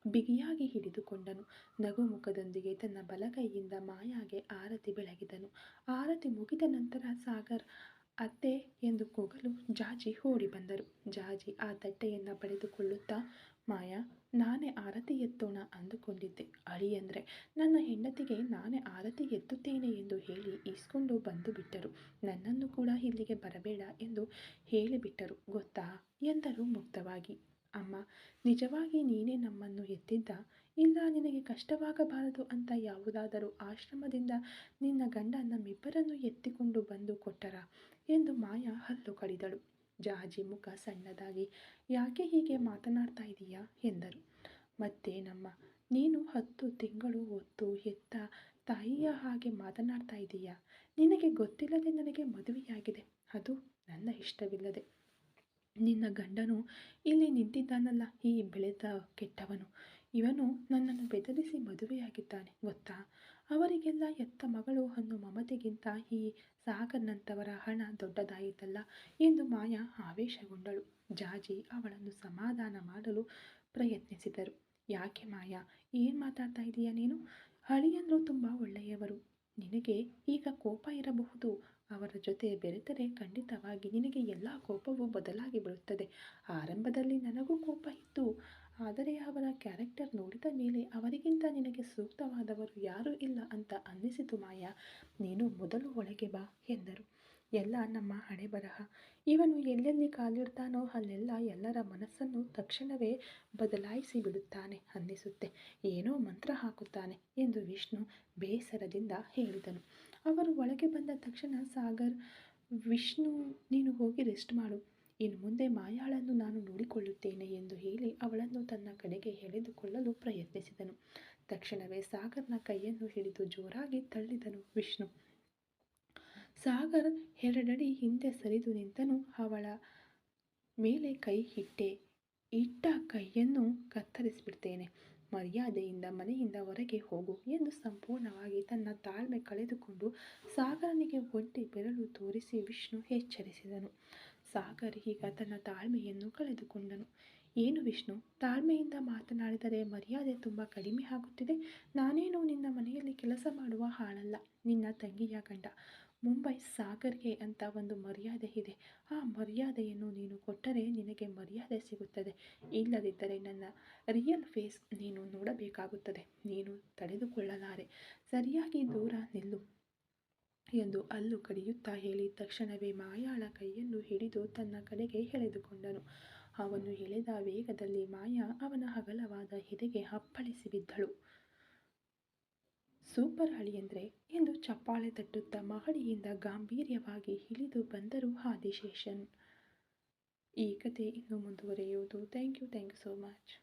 ಬಿಗಿಯಾಗಿ ಹಿಡಿದುಕೊಂಡನು. ನಗುಮುಖದೊಂದಿಗೆ ತನ್ನ ಬಲಗೈಯಿಂದ ಮಾಯಾಗೆ ಆರತಿ ಬೆಳಗಿದನು. ಆರತಿ ಮುಗಿದ ನಂತರ ಸಾಗರ್ ಅತ್ತೆ ಎಂದು ಕೂಗಲು ಜಾಜಿ ಓಡಿ ಬಂದರು. ಜಾಜಿ ಆ ತಟ್ಟೆಯನ್ನು ಪಡೆದುಕೊಳ್ಳುತ್ತಾ, ಮಾಯಾ, ನಾನೇ ಆರತಿ ಎತ್ತೋಣ ಅಂದುಕೊಂಡಿದ್ದೆ. ಅಳಿಯಂದ್ರೆ ನನ್ನ ಹೆಂಡತಿಗೆ ನಾನೇ ಆರತಿ ಎತ್ತುತ್ತೇನೆ ಎಂದು ಹೇಳಿ ಈಸ್ಕೊಂಡು ಬಂದು ಬಿಟ್ಟರು. ನನ್ನನ್ನು ಕೂಡ ಇಲ್ಲಿಗೆ ಬರಬೇಡ ಎಂದು ಹೇಳಿಬಿಟ್ಟರು ಗೊತ್ತಾ ಎಂದರು ಮುಗ್ಧವಾಗಿ. ಅಮ್ಮ, ನಿಜವಾಗಿ ನೀನೇ ನಮ್ಮನ್ನು ಎತ್ತಿದ್ದ? ಇಲ್ಲ ನಿನಗೆ ಕಷ್ಟವಾಗಬಾರದು ಅಂತ ಯಾವುದಾದರೂ ಆಶ್ರಮದಿಂದ ನಿನ್ನ ಗಂಡ ನಮ್ಮಿಬ್ಬರನ್ನು ಎತ್ತಿಕೊಂಡು ಬಂದು ಕೊಟ್ಟರ ಎಂದು ಮಾಯಾ ಹಲ್ಲು ಕಡಿದಳು. ಜಾಜಿ ಮುಖ ಸಣ್ಣದಾಗಿ, ಯಾಕೆ ಹೀಗೆ ಮಾತನಾಡ್ತಾ ಇದೀಯಾ ಎಂದರು. ಮತ್ತೇನಮ್ಮ, ನೀನು 10 ತಿಂಗಳು ಹೊತ್ತು ಹೆತ್ತ ತಾಯಿಯ ಹಾಗೆ ಮಾತನಾಡ್ತಾ ಇದೀಯಾ? ನಿನಗೆ ಗೊತ್ತಿಲ್ಲದೆ ನನಗೆ ಮದುವೆಯಾಗಿದೆ. ಅದು ನನ್ನ ಇಷ್ಟವಿಲ್ಲದೆ. ನಿನ್ನ ಗಂಡನು ಇಲ್ಲಿ ನಿಂತಿದ್ದಾನಲ್ಲ, ಈ ಬೆಳೆದ ಕೆಟ್ಟವನು, ಇವನು ನನ್ನನ್ನು ಬೆದರಿಸಿ ಮದುವೆಯಾಗಿದ್ದಾನೆ ಗೊತ್ತಾ? ಅವರಿಗೆಲ್ಲ ಎತ್ತ ಮಗಳು ಅನ್ನೋ ಮಮತೆಗಿಂತ ಈ ಸಾಗರ್‌ನಂತವರ ಹಣ ದೊಡ್ಡದಾಯಿತಲ್ಲ ಎಂದು ಮಾಯಾ ಆವೇಶಗೊಂಡಳು. ಜಾಜಿ ಅವಳನ್ನು ಸಮಾಧಾನ ಮಾಡಲು ಪ್ರಯತ್ನಿಸಿದರು. ಯಾಕೆ ಮಾಯಾ, ಏನು ಮಾತಾಡ್ತಾ ಇದೀಯ ನೀನು? ಅಳಿಯಂದ್ರು ತುಂಬ ಒಳ್ಳೆಯವರು. ನಿನಗೆ ಈಗ ಕೋಪ ಇರಬಹುದು. ಅವರ ಜೊತೆ ಬೆರೆತರೆ ಖಂಡಿತವಾಗಿ ನಿನಗೆ ಎಲ್ಲ ಕೋಪವೂ ಬದಲಾಗಿ ಬಿಡುತ್ತದೆ. ಆರಂಭದಲ್ಲಿ ನನಗೂ ಕೋಪ ಇತ್ತು. ಆದರೆ ಅವರ ಕ್ಯಾರೆಕ್ಟರ್ ನೋಡಿದ ಮೇಲೆ ಅವರಿಗಿಂತ ನಿನಗೆ ಸೂಕ್ತವಾದವರು ಯಾರೂ ಇಲ್ಲ ಅಂತ ಅನ್ನಿಸಿತು ಮಾಯಾ. ನೀನು ಮೊದಲು ಒಳಗೆ ಬಾ ಎಂದರು. ಎಲ್ಲ ನಮ್ಮ ಹಣೆಬರಹ. ಇವನು ಎಲ್ಲೆಲ್ಲಿ ಕಾಲಿಡ್ತಾನೋ ಅಲ್ಲೆಲ್ಲ ಎಲ್ಲರ ಮನಸ್ಸನ್ನು ತಕ್ಷಣವೇ ಬದಲಾಯಿಸಿ ಬಿಡುತ್ತಾನೆ ಅನ್ನಿಸುತ್ತೆ. ಏನೋ ಮಂತ್ರ ಹಾಕುತ್ತಾನೆ ಎಂದು ವಿಷ್ಣು ಬೇಸರದಿಂದ ಹೇಳಿದನು. ಅವರು ಒಳಗೆ ಬಂದ ತಕ್ಷಣ ಸಾಗರ್, ವಿಷ್ಣು ನೀನು ಹೋಗಿ ರೆಸ್ಟ್ ಮಾಡು. ಇನ್ನು ಮುಂದೆ ಮಾಯಾಳನ್ನು ನಾನು ನೋಡಿಕೊಳ್ಳುತ್ತೇನೆ ಎಂದು ಹೇಳಿ ಅವಳನ್ನು ತನ್ನ ಕಡೆಗೆ ಎಳೆದುಕೊಳ್ಳಲು ಪ್ರಯತ್ನಿಸಿದನು. ತಕ್ಷಣವೇ ಸಾಗರ್‌ನ ಕೈಯನ್ನು ಹಿಡಿದು ಜೋರಾಗಿ ತಳ್ಳಿದನು ವಿಷ್ಣು. ಸಾಗರ್ 2 ಅಡಿ ಹಿಂದೆ ಸರಿದು ನಿಂತನು. ಅವಳ ಮೇಲೆ ಕೈ ಇಟ್ಟ ಕೈಯನ್ನು ಕತ್ತರಿಸಿಬಿಡ್ತೇನೆ. ಮರ್ಯಾದೆಯಿಂದ ಮನೆಯಿಂದ ಹೊರಗೆ ಹೋಗು ಎಂದು ಸಂಪೂರ್ಣವಾಗಿ ತನ್ನ ತಾಳ್ಮೆ ಕಳೆದುಕೊಂಡು ಸಾಗರನಿಗೆ ಒಂಟಿ ಬೆರಳು ತೋರಿಸಿ ವಿಷ್ಣು ಎಚ್ಚರಿಸಿದನು. ಸಾಗರ್ ಈಗ ತನ್ನ ತಾಳ್ಮೆಯನ್ನು ಕಳೆದುಕೊಂಡನು. ಏನು ವಿಷ್ಣು, ತಾಳ್ಮೆಯಿಂದ ಮಾತನಾಡಿದರೆ ಮರ್ಯಾದೆ ತುಂಬ ಕಡಿಮೆ ಆಗುತ್ತಿದೆ. ನಾನೇನು ನಿನ್ನ ಮನೆಯಲ್ಲಿ ಕೆಲಸ ಮಾಡುವ ಆಳಲ್ಲ, ನಿನ್ನ ತಂಗಿಯ ಗಂಡ. ಮುಂಬೈ ಸಾಗರ್‌ಗೆ ಅಂತ ಒಂದು ಮರ್ಯಾದೆ ಇದೆ. ಆ ಮರ್ಯಾದೆಯನ್ನು ನೀನು ಕೊಟ್ಟರೆ ನಿನಗೆ ಮರ್ಯಾದೆ ಸಿಗುತ್ತದೆ. ಇಲ್ಲದಿದ್ದರೆ ನನ್ನ ರಿಯಲ್ ಫೇಸ್ ನೀನು ನೋಡಬೇಕಾಗುತ್ತದೆ. ನೀನು ತಡೆದುಕೊಳ್ಳಲಾರೆ. ಸರಿಯಾಗಿ ದೂರ ನಿಲ್ಲು ಎಂದು ಹಲ್ಲು ಕಡಿಯುತ್ತಾ ಹೇಳಿ ತಕ್ಷಣವೇ ಮಾಯಾಳ ಕೈಯನ್ನು ಹಿಡಿದು ತನ್ನ ಕಡೆಗೆ ಎಳೆದುಕೊಂಡನು. ಅವನು ಎಳೆದ ವೇಗದಲ್ಲಿ ಮಾಯಾ ಅವನ ಅಗಲವಾದ ಎದೆಗೆ ಅಪ್ಪಳಿಸಿ ಬಿದ್ದಳು. ಸೂಪರ್ ಅಳಿಯಂದ್ರೆ ಎಂದು ಚಪ್ಪಾಳೆ ತಟ್ಟುತ್ತಾ ಮಹಡಿಯಿಂದ ಗಾಂಭೀರ್ಯವಾಗಿ ಇಳಿದು ಬಂದರು ಆದಿಶೇಷನ್. ಈ ಕತೆ ಇನ್ನು ಮುಂದುವರಿಯುವುದು. Thank you so much.